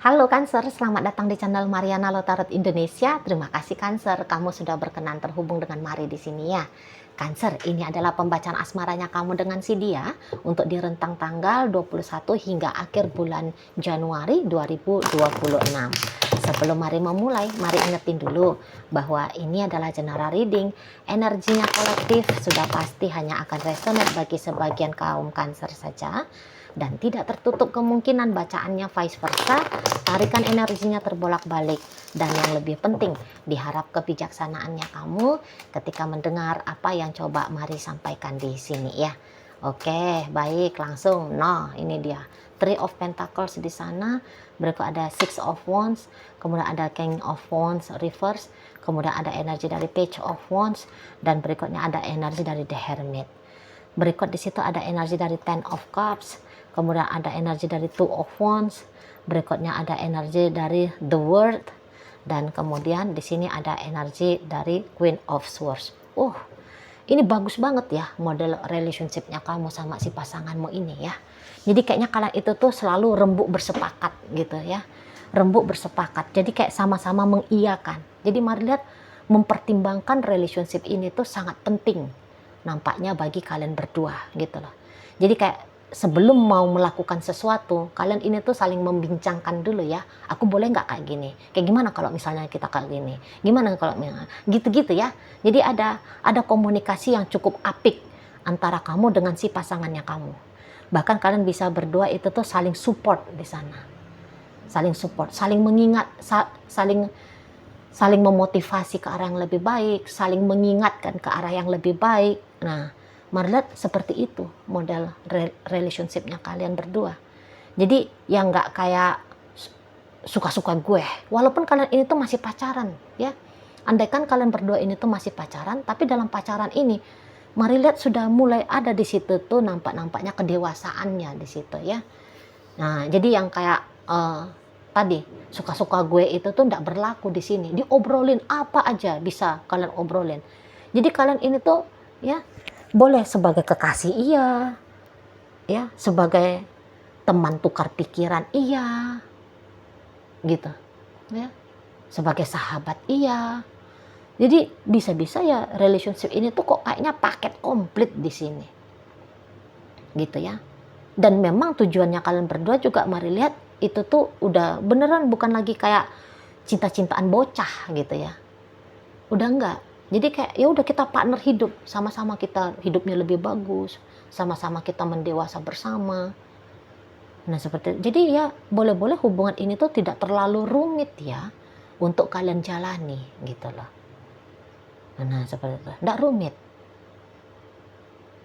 Halo Cancer, selamat datang di channel Mariana Lotarot Indonesia. Terima kasih Cancer, kamu sudah berkenan terhubung dengan Mari di sini ya. Cancer, ini adalah pembacaan asmaranya kamu dengan si dia untuk di rentang tanggal 21 hingga akhir bulan Januari 2026. Sebelum Mari memulai, Mari ingetin dulu bahwa ini adalah general reading. Energinya kolektif sudah pasti hanya akan resonate bagi sebagian kaum Cancer saja. Dan tidak tertutup kemungkinan bacaannya vice versa, tarikan energinya terbolak-balik. Dan yang lebih penting, diharap kebijaksanaannya kamu ketika mendengar apa yang coba Mari sampaikan di sini ya. Oke, baik, langsung. Nah, ini dia. Three of Pentacles di sana, berikut ada Six of Wands, kemudian ada King of Wands reverse, kemudian ada energi dari Page of Wands, dan berikutnya ada energi dari The Hermit. Berikut di situ ada energi dari Ten of Cups, kemudian ada energi dari Two of Wands, berikutnya ada energi dari The World, dan kemudian di sini ada energi dari Queen of Swords. Ini bagus banget ya model relationshipnya kamu sama si pasanganmu ini ya. Jadi kayaknya kalian itu tuh selalu rembuk bersepakat gitu ya. Rembuk bersepakat. Jadi kayak sama-sama mengiyakan. Jadi mari lihat, mempertimbangkan relationship ini tuh sangat penting nampaknya bagi kalian berdua gitu loh. Jadi kayak sebelum mau melakukan sesuatu, kalian ini tuh saling membincangkan dulu ya. Aku boleh nggak kayak gini? Kayak gimana kalau misalnya kita kayak gini? Gimana kalau gitu-gitu ya. Jadi ada komunikasi yang cukup apik antara kamu dengan si pasangannya kamu. Bahkan kalian bisa berdua itu tuh saling support di sana. Saling support, saling mengingat, saling memotivasi ke arah yang lebih baik, saling mengingatkan ke arah yang lebih baik. Nah, mari lihat seperti itu model relationshipnya kalian berdua. Jadi yang nggak kayak suka-suka gue, walaupun kalian ini tuh masih pacaran ya. Andaikan kalian berdua ini tuh masih pacaran, tapi dalam pacaran ini mari lihat sudah mulai ada di situ tuh nampaknya kedewasaannya di situ ya. Nah, jadi yang kayak tadi suka-suka gue itu tuh tidak berlaku di sini. Diobrolin apa aja bisa kalian obrolin. Jadi kalian ini tuh ya boleh sebagai kekasih iya, ya sebagai teman tukar pikiran iya, gitu, ya sebagai sahabat iya. Jadi bisa-bisa ya relationship ini tuh kok kayaknya paket komplit di sini, gitu ya. Dan memang tujuannya kalian berdua juga mari lihat itu tuh udah beneran bukan lagi kayak cinta-cintaan bocah gitu ya. Udah enggak. Jadi kayak ya udah kita partner hidup, sama-sama kita hidupnya lebih bagus, sama-sama kita mendewasa bersama. Nah, seperti jadi ya boleh-boleh hubungan ini tuh tidak terlalu rumit ya untuk kalian jalani gitu loh. Nah, seperti itu. Enggak rumit.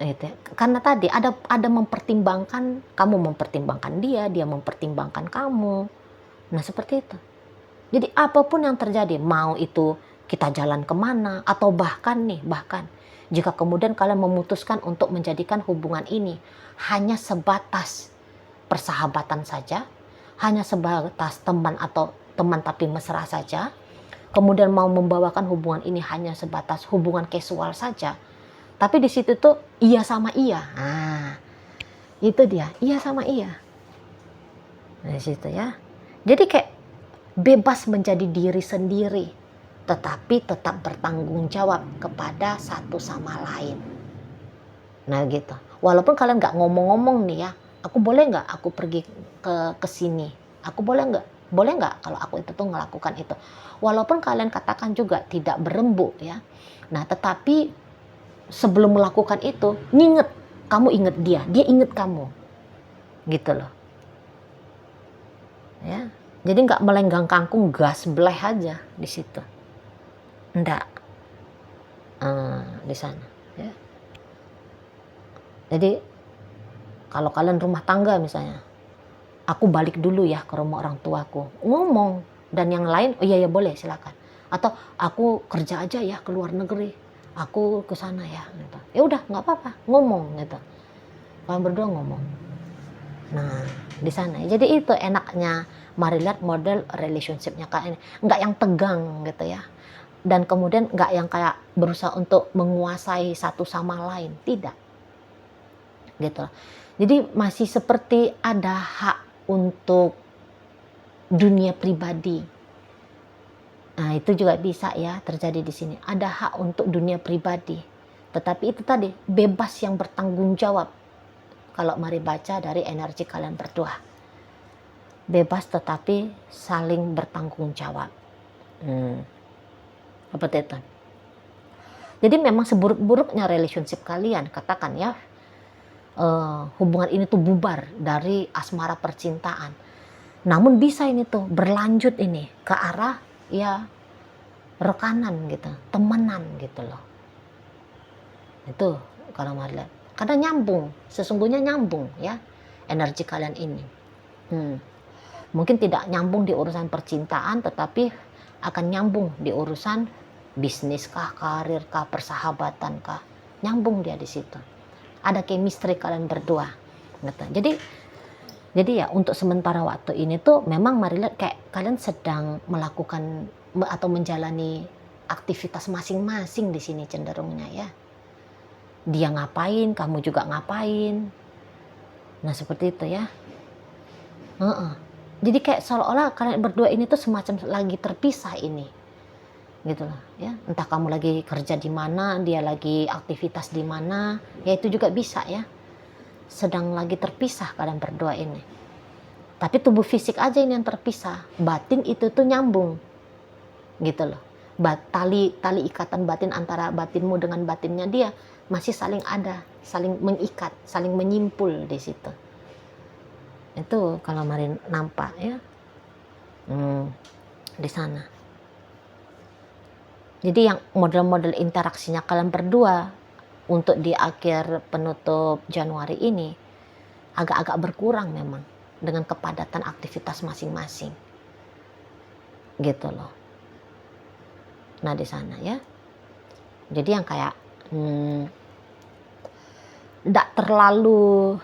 Gitu ya. Karena tadi ada mempertimbangkan, kamu mempertimbangkan dia mempertimbangkan kamu. Nah, seperti itu. Jadi apapun yang terjadi, mau itu kita jalan kemana, atau bahkan jika kemudian kalian memutuskan untuk menjadikan hubungan ini hanya sebatas persahabatan saja, hanya sebatas teman atau teman tapi mesra saja, kemudian mau membawakan hubungan ini hanya sebatas hubungan casual saja, tapi di situ tuh iya sama iya. Nah, itu dia, iya sama iya. Nah, di situ ya. Jadi kayak bebas menjadi diri sendiri, tetapi tetap bertanggung jawab kepada satu sama lain. Nah, gitu. Walaupun kalian nggak ngomong-ngomong nih ya, aku boleh nggak aku pergi ke sini? Aku boleh nggak kalau aku itu tuh melakukan itu? Walaupun kalian katakan juga tidak berembuk ya. Nah, tetapi sebelum melakukan itu, kamu inget dia inget kamu, gitu loh, ya. Jadi nggak melenggang kangkung gas bleh aja di situ, enggak, di sana, ya. Jadi kalau kalian rumah tangga misalnya, aku balik dulu ya ke rumah orang tuaku, ngomong, dan yang lain, oh iya ya boleh silakan, atau aku kerja aja ya ke luar negeri, aku ke sana ya, gitu. Ya udah nggak apa-apa, ngomong gitu. Kalian berdua ngomong. Nah, di sana. Jadi itu enaknya mari lihat model relationshipnya kalian. Nggak yang tegang gitu ya. Dan kemudian nggak yang kayak berusaha untuk menguasai satu sama lain. Tidak. Gitu. Jadi masih seperti ada hak untuk dunia pribadi. Nah, itu juga bisa ya terjadi di sini. Ada hak untuk dunia pribadi. Tetapi itu tadi, bebas yang bertanggung jawab. Kalau mari baca dari energi kalian berdua. Bebas tetapi saling bertanggung jawab. Seperti itu. Jadi memang seburuk-buruknya relationship kalian, katakan ya, hubungan ini tuh bubar dari asmara percintaan. Namun bisa ini tuh berlanjut ini ke arah ya rekanan gitu, temenan gitu loh. Itu kalau mau lihat. Karena nyambung, sesungguhnya nyambung ya energi kalian ini. Mungkin tidak nyambung di urusan percintaan, tetapi akan nyambung di urusan bisnis kah, karir kah, persahabatan kah. Nyambung dia di situ. Ada chemistry kalian berdua. Gitu. Jadi ya untuk sementara waktu ini tuh memang mari lihat kayak kalian sedang melakukan atau menjalani aktivitas masing-masing di sini cenderungnya ya. Dia ngapain, kamu juga ngapain. Nah seperti itu ya. Jadi kayak seolah-olah kalian berdua ini tuh semacam lagi terpisah ini. Gitu loh ya. Entah kamu lagi kerja di mana, dia lagi aktivitas di mana, ya itu juga bisa ya. Sedang lagi terpisah kalian berdua ini. Tapi tubuh fisik aja ini yang terpisah. Batin itu tuh nyambung. Gitu loh. Tali ikatan batin antara batinmu dengan batinnya dia masih saling ada, saling mengikat, saling menyimpul di situ. Itu kalau mari nampak ya. Di sana. Jadi yang model-model interaksinya kalian berdua untuk di akhir penutup Januari ini agak-agak berkurang memang dengan kepadatan aktivitas masing-masing. Gitu loh. Nah di sana ya. Jadi yang kayak nggak terlalu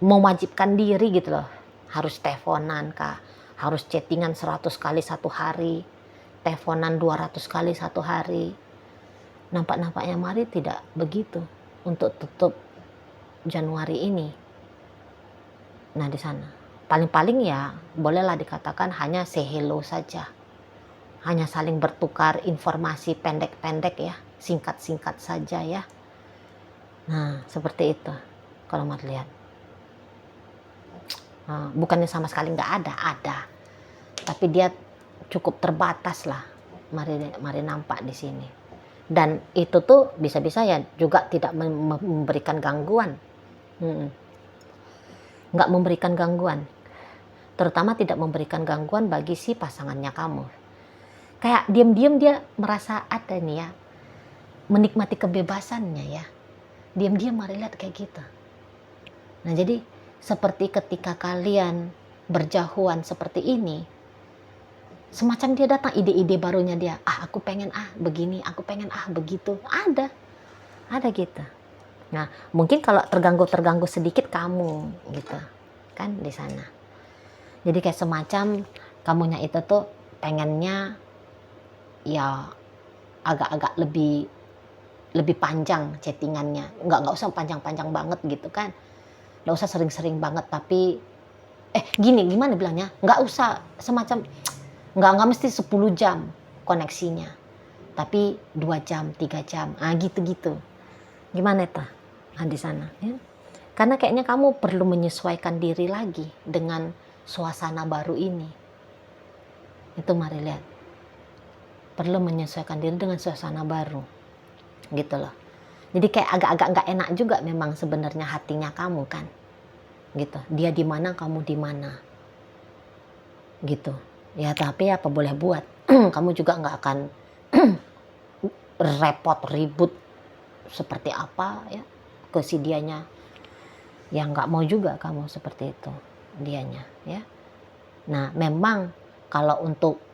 mewajibkan diri gitu loh. Harus teleponan kah, harus chattingan 100 kali satu hari, teleponan 200 kali satu hari. Nampak-nampaknya mari tidak begitu untuk tutup Januari ini. Nah di sana paling-paling ya bolehlah dikatakan hanya say hello saja, hanya saling bertukar informasi pendek-pendek ya, singkat-singkat saja ya. Nah seperti itu kalau mau lihat. Bukannya sama sekali nggak ada, tapi dia cukup terbatas lah. Mari nampak di sini. Dan itu tuh bisa-bisa ya juga tidak memberikan gangguan. Nggak memberikan gangguan. Terutama tidak memberikan gangguan bagi si pasangannya kamu. Kayak diam-diam dia merasa ada nih ya, menikmati kebebasannya ya. Diam-diam mari lihat kayak gitu. Nah jadi seperti ketika kalian berjauhan seperti ini, semacam dia datang ide-ide barunya dia. Aku pengen begini, aku pengen begitu. Ada gitu. Nah mungkin kalau terganggu sedikit kamu gitu kan di sana. Jadi kayak semacam kamunya itu tuh pengennya ya agak-agak lebih panjang chattingannya. Nggak usah panjang-panjang banget gitu kan. Nggak usah sering-sering banget, tapi gimana bilangnya, nggak usah semacam nggak mesti 10 jam koneksinya, tapi 2 jam 3 jam gitu gimana itu di sana ya. Karena kayaknya kamu perlu menyesuaikan diri lagi dengan suasana baru ini. Itu mari lihat, perlu menyesuaikan diri dengan suasana baru gitu loh. Jadi kayak agak-agak nggak enak juga memang sebenarnya hatinya kamu kan, gitu. Dia di mana, kamu di mana, gitu. Ya tapi apa boleh buat, kamu juga nggak akan repot ribut seperti apa ya ke si dianya. Ya nggak mau juga kamu seperti itu dianya ya. Nah memang kalau untuk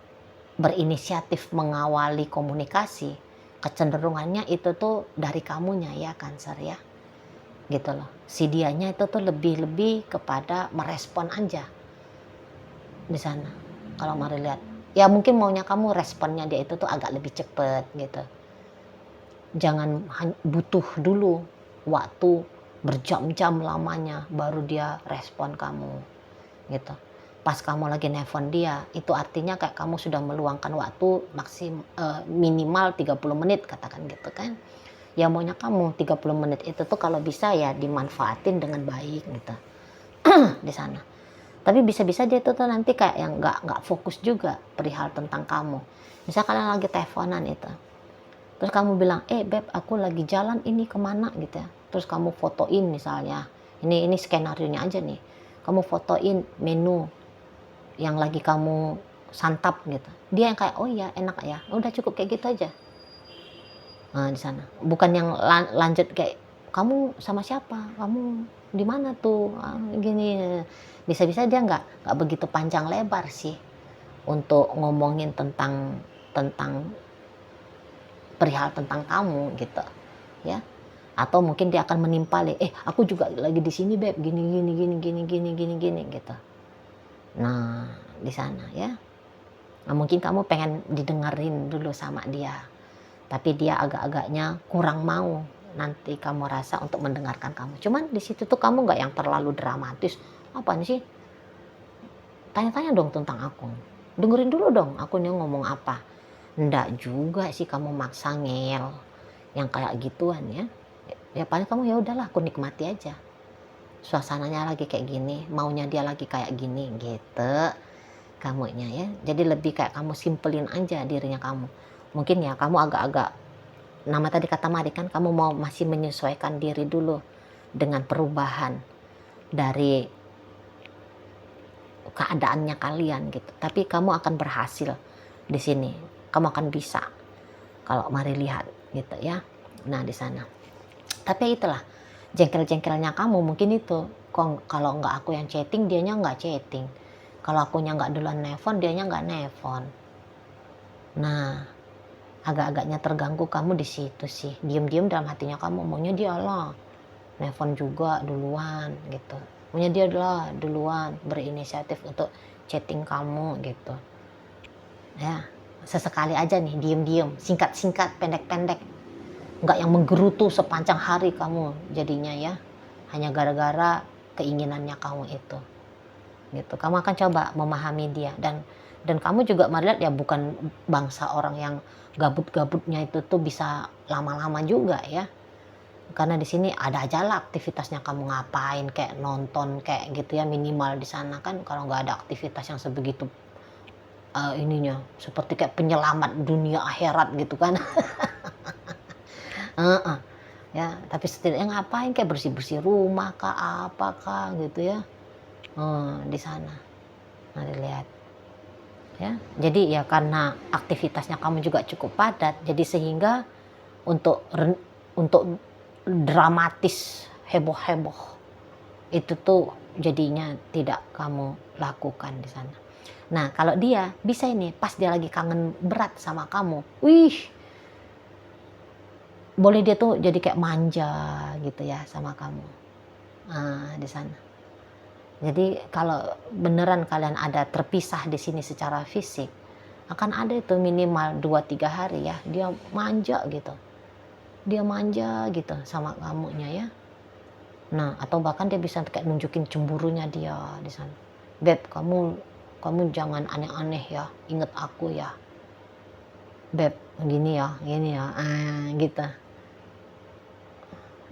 berinisiatif mengawali komunikasi, kecenderungannya itu tuh dari kamunya ya Cancer ya, gitu loh. Si dianya itu tuh lebih kepada merespon aja di sana. Kalau mari lihat, ya mungkin maunya kamu responnya dia itu tuh agak lebih cepet gitu. Jangan butuh dulu waktu berjam-jam lamanya baru dia respon kamu gitu. Pas kamu lagi nelpon dia, itu artinya kayak kamu sudah meluangkan waktu minimal 30 menit katakan gitu kan. Ya maunya kamu 30 menit itu tuh kalau bisa ya dimanfaatin dengan baik gitu di sana. Tapi bisa-bisa dia tuh nanti kayak yang nggak fokus juga perihal tentang kamu. Misal kalian lagi teleponan itu, terus kamu bilang, beb aku lagi jalan ini kemana gitu ya. Terus kamu fotoin misalnya, ini skenario nya aja nih. Kamu fotoin menu yang lagi kamu santap gitu. Dia yang kayak, oh iya enak ya, udah cukup kayak gitu aja. Nah, di sana. Bukan yang lanjut kayak, kamu sama siapa? Kamu di mana tuh? Gini. Bisa-bisa dia nggak begitu panjang lebar sih untuk ngomongin tentang tentang perihal tentang kamu gitu, ya. Atau mungkin dia akan menimpali, aku juga lagi di sini beb, gini gini gini gini gini gini gini gitu. Nah, di sana ya. Nah, mungkin kamu pengen didengerin dulu sama dia. Tapi dia agak-agaknya kurang mau nanti kamu rasa untuk mendengarkan kamu. Cuman di situ tuh kamu nggak yang terlalu dramatis. Apaan sih? Tanya-tanya dong tentang aku. Dengerin dulu dong akunya ngomong apa. Nggak juga sih kamu maksa ngel yang kayak gituan ya. Ya paling kamu ya udahlah aku nikmati aja. Suasananya lagi kayak gini, maunya dia lagi kayak gini gitu. Kamunya ya. Jadi lebih kayak kamu simpelin aja dirinya kamu. Mungkin ya kamu agak-agak, nama tadi kata Mari kan kamu mau masih menyesuaikan diri dulu dengan perubahan dari keadaannya kalian gitu. Tapi kamu akan berhasil di sini. Kamu akan bisa kalau Mari lihat gitu ya. Nah, di sana. Tapi itulah jengkel-jengkelnya kamu mungkin itu. Kalau nggak aku yang chatting, dianya nggak chatting. Kalau akunya nggak duluan nelpon, dianya nggak nelpon. Nah, agak-agaknya terganggu kamu di situ sih. Diem-diem dalam hatinya kamu maunya dia lah nelpon juga duluan gitu. Maunya dia lah duluan berinisiatif untuk chatting kamu gitu. Ya, sesekali aja nih diem-diem, singkat-singkat, pendek-pendek. Nggak yang menggerutu sepanjang hari kamu jadinya ya. Hanya gara-gara keinginannya kamu itu. Gitu. Kamu akan coba memahami dia dan kamu juga melihat ya bukan bangsa orang yang gabut-gabutnya itu tuh bisa lama-lama juga ya. Karena di sini ada aja lah aktivitasnya kamu ngapain kayak nonton kayak gitu ya minimal di sana kan kalau nggak ada aktivitas yang sebegitu ininya seperti kayak penyelamat dunia akhirat gitu kan. Ya tapi setidaknya ngapain kayak bersih-bersih rumah kah apakah gitu ya di sana. Nah dilihat ya jadi ya karena aktivitasnya kamu juga cukup padat jadi sehingga untuk dramatis heboh-heboh itu tuh jadinya tidak kamu lakukan di sana. Nah kalau dia bisa ini pas dia lagi kangen berat sama kamu, boleh dia tuh jadi kayak manja gitu ya sama kamu. Nah di sana. Jadi kalau beneran kalian ada terpisah di sini secara fisik, akan ada itu minimal 2-3 hari ya, dia manja gitu. Dia manja gitu sama kamunya ya. Nah, atau bahkan dia bisa kayak nunjukin cemburunya dia di sana. Beb, kamu jangan aneh-aneh ya, inget aku ya. Beb, gini ya, gitu.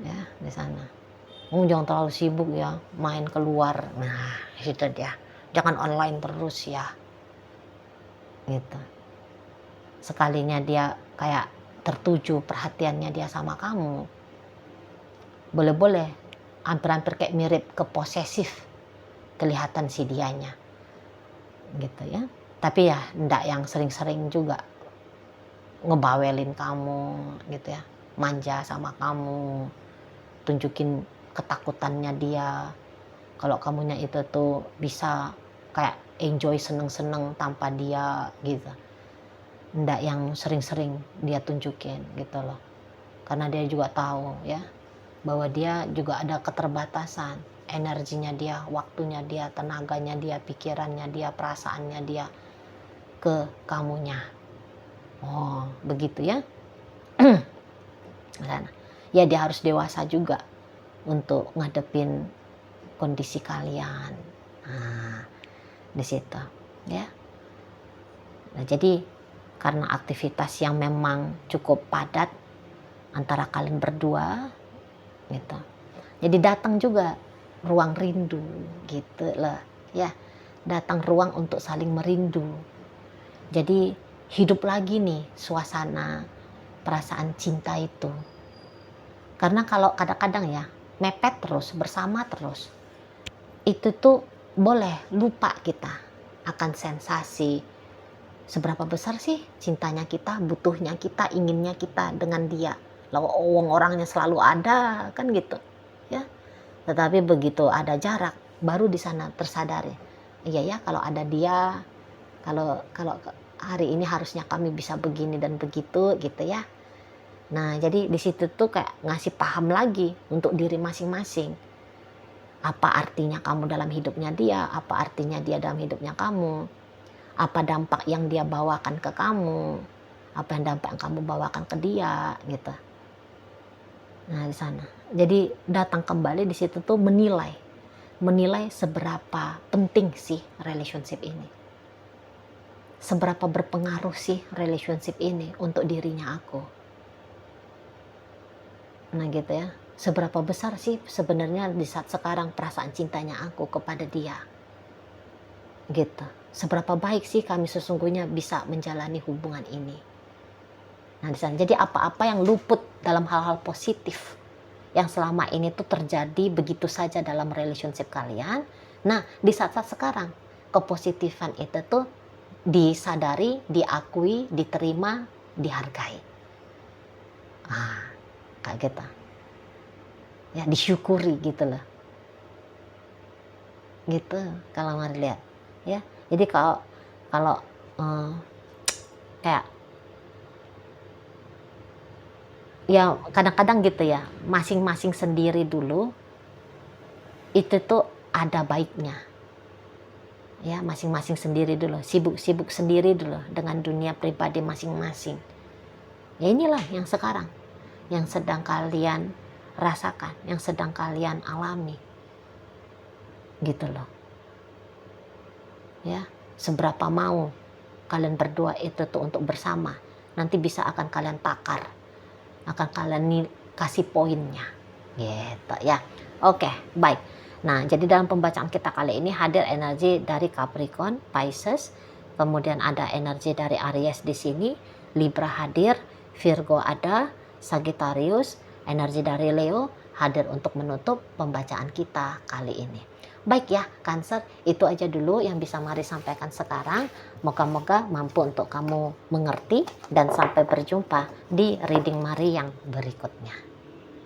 Ya, di sana. Kamu jangan terlalu sibuk ya, main keluar. Nah, itu dia. Jangan online terus ya. Gitu. Sekalinya dia kayak tertuju perhatiannya dia sama kamu. Boleh-boleh hampir-hampir kayak mirip ke posesif kelihatan si dianya. Gitu ya. Tapi ya enggak yang sering-sering juga ngebawelin kamu gitu ya. Manja sama kamu. Tunjukin ketakutannya dia kalau kamunya itu tuh bisa kayak enjoy seneng-seneng tanpa dia gitu ndak yang sering-sering dia tunjukin gitu loh karena dia juga tahu ya bahwa dia juga ada keterbatasan energinya dia, waktunya dia, tenaganya dia, pikirannya dia, perasaannya dia ke kamunya. Oh begitu ya. Ya dia harus dewasa juga untuk ngadepin kondisi kalian. Nah, di situ, ya. Nah, jadi karena aktivitas yang memang cukup padat antara kalian berdua, gitu. Jadi datang juga ruang rindu, gitu loh, ya. Datang ruang untuk saling merindu. Jadi hidup lagi nih suasana perasaan cinta itu. Karena kalau kadang-kadang ya mepet terus, bersama terus, itu tuh boleh lupa kita akan sensasi seberapa besar sih cintanya kita, butuhnya kita, inginnya kita dengan dia. Lalu orangnya selalu ada kan gitu, ya. Tetapi begitu ada jarak, baru di sana tersadari, iya ya kalau ada dia, kalau kalau hari ini harusnya kami bisa begini dan begitu gitu ya. Nah, jadi di situ tuh kayak ngasih paham lagi untuk diri masing-masing. Apa artinya kamu dalam hidupnya dia, apa artinya dia dalam hidupnya kamu, apa dampak yang dia bawakan ke kamu, apa yang dampak yang kamu bawakan ke dia gitu. Nah, di sana. Jadi datang kembali di situ tuh menilai seberapa penting sih relationship ini. Seberapa berpengaruh sih relationship ini untuk dirinya aku. Nah gitu ya, seberapa besar sih sebenarnya di saat sekarang perasaan cintanya aku kepada dia. Gitu. Seberapa baik sih kami sesungguhnya bisa menjalani hubungan ini. Nah di sana, jadi apa-apa yang luput dalam hal-hal positif yang selama ini tuh terjadi begitu saja dalam relationship kalian. Nah di saat-saat sekarang, kepositifan itu tuh disadari, diakui, diterima, dihargai. Kayak gitu. Ya, disyukuri gitu loh. Gitu kalau mari lihat. Ya. Jadi kalau kayak ya kadang-kadang gitu ya, masing-masing sendiri dulu itu tuh ada baiknya. Ya, masing-masing sendiri dulu, sibuk-sibuk sendiri dulu dengan dunia pribadi masing-masing. Ya inilah yang sekarang, yang sedang kalian rasakan, yang sedang kalian alami. Gitu loh. Ya, seberapa mau kalian berdua itu tuh untuk bersama. Nanti bisa akan kalian takar. Akan kalian kasih poinnya. Gitu ya. Oke, baik. Nah, jadi dalam pembacaan kita kali ini hadir energi dari Capricorn, Pisces, kemudian ada energi dari Aries di sini, Libra hadir, Virgo ada, Sagittarius, energi dari Leo hadir untuk menutup pembacaan kita kali ini. Baik ya, Cancer, itu aja dulu yang bisa Mari sampaikan sekarang. Moga-moga mampu untuk kamu mengerti dan sampai berjumpa di reading Mari yang berikutnya.